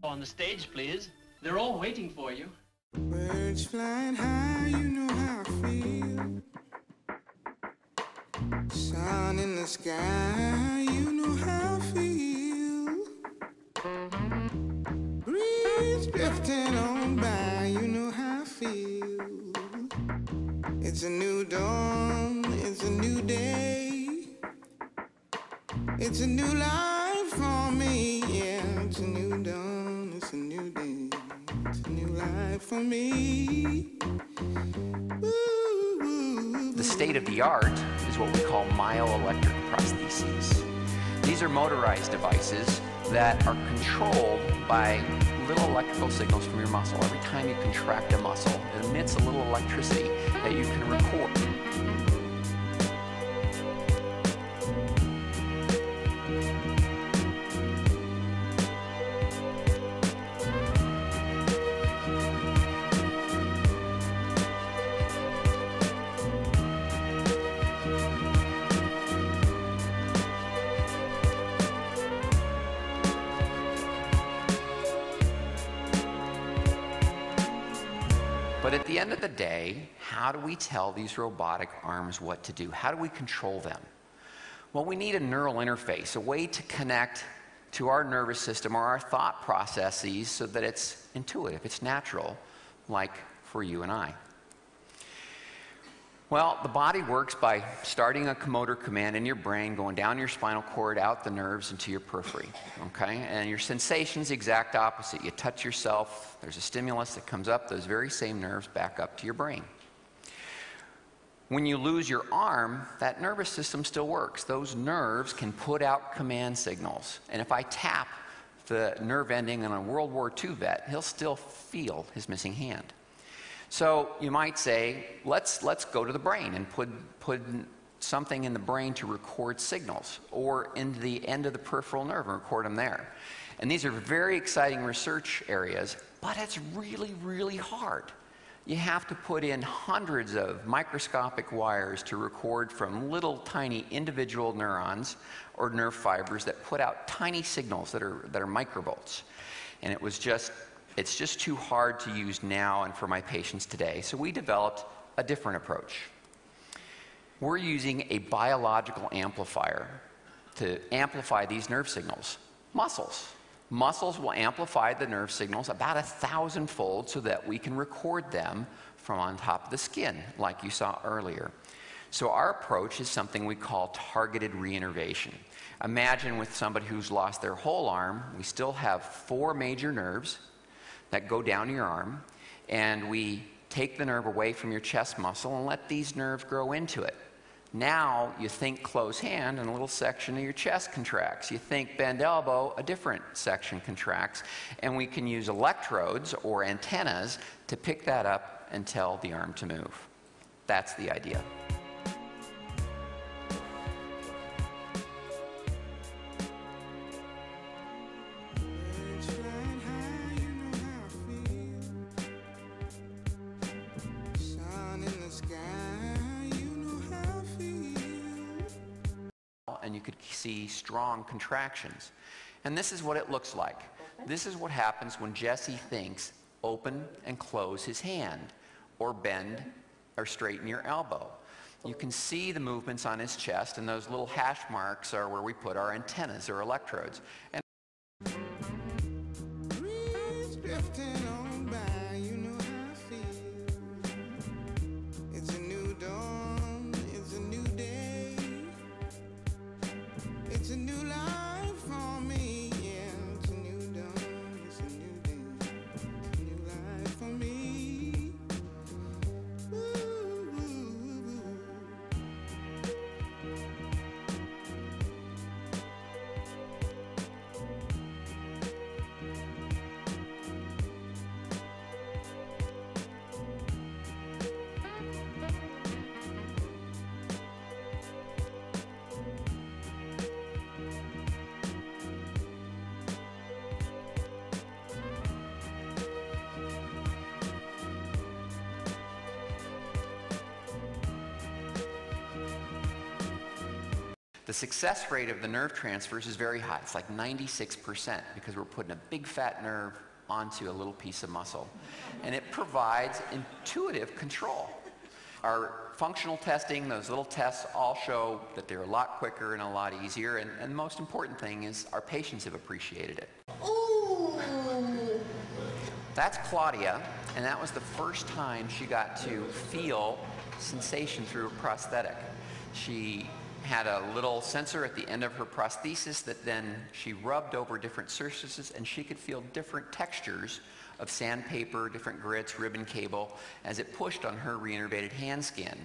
On the stage, please. They're all waiting for you. Birds flying high, you know how I feel. Sun in the sky, you know how I feel. Breeze drifting on by, you know how I feel. It's a new dawn, it's a new day. It's a new life for me, yeah. It's a new dawn, it's a new day. It's a new life for me. The state of the art is what we call myoelectric prostheses. These are motorized devices that are controlled by little electrical signals from your muscle. Every time you contract a muscle, it emits a little electricity that you can record. But at the end of the day, how do we tell these robotic arms what to do? How do we control them? Well, we need a neural interface, a way to connect to our nervous system or our thought processes so that it's intuitive, it's natural, like for you and I. Well, the body works by starting a motor command in your brain, going down your spinal cord, out the nerves, into your periphery, okay? And your sensation's the exact opposite. You touch yourself, there's a stimulus that comes up, those very same nerves back up to your brain. When you lose your arm, that nervous system still works. Those nerves can put out command signals. And if I tap the nerve ending on a World War II vet, he'll still feel his missing hand. So you might say, let's go to the brain and put something in the brain to record signals, or in the end of the peripheral nerve and record them there. And these are very exciting research areas, but it's really, really hard. You have to put in hundreds of microscopic wires to record from little tiny individual neurons or nerve fibers that put out tiny signals that are microvolts. And it's just too hard to use now and for my patients today. So we developed a different approach. We're using a biological amplifier to amplify these nerve signals. Muscles. Muscles will amplify the nerve signals about 1,000-fold so that we can record them from on top of the skin, like you saw earlier. So our approach is something we call targeted reinnervation. Imagine with somebody who's lost their whole arm, we still have 4 major nerves that go down your arm, and we take the nerve away from your chest muscle and let these nerves grow into it. Now you think close hand and a little section of your chest contracts. You think bend elbow, a different section contracts, and we can use electrodes or antennas to pick that up and tell the arm to move. That's the idea. And you could see strong contractions. And this is what it looks like. This is what happens when Jesse thinks open and close his hand, or bend or straighten your elbow. You can see the movements on his chest, and those little hash marks are where we put our antennas or electrodes. And it's a new life for me, yeah. It's a new dawn, it's a new day. It's a new life for me. The success rate of the nerve transfers is very high. It's like 96% because we're putting a big fat nerve onto a little piece of muscle. And it provides intuitive control. Our functional testing, those little tests all show that they're a lot quicker and a lot easier, and the most important thing is our patients have appreciated it. Ooh. That's Claudia, and that was the first time she got to feel sensation through a prosthetic. She had a little sensor at the end of her prosthesis that then she rubbed over different surfaces, and she could feel different textures of sandpaper, different grits, ribbon cable, as it pushed on her reinnervated hand skin.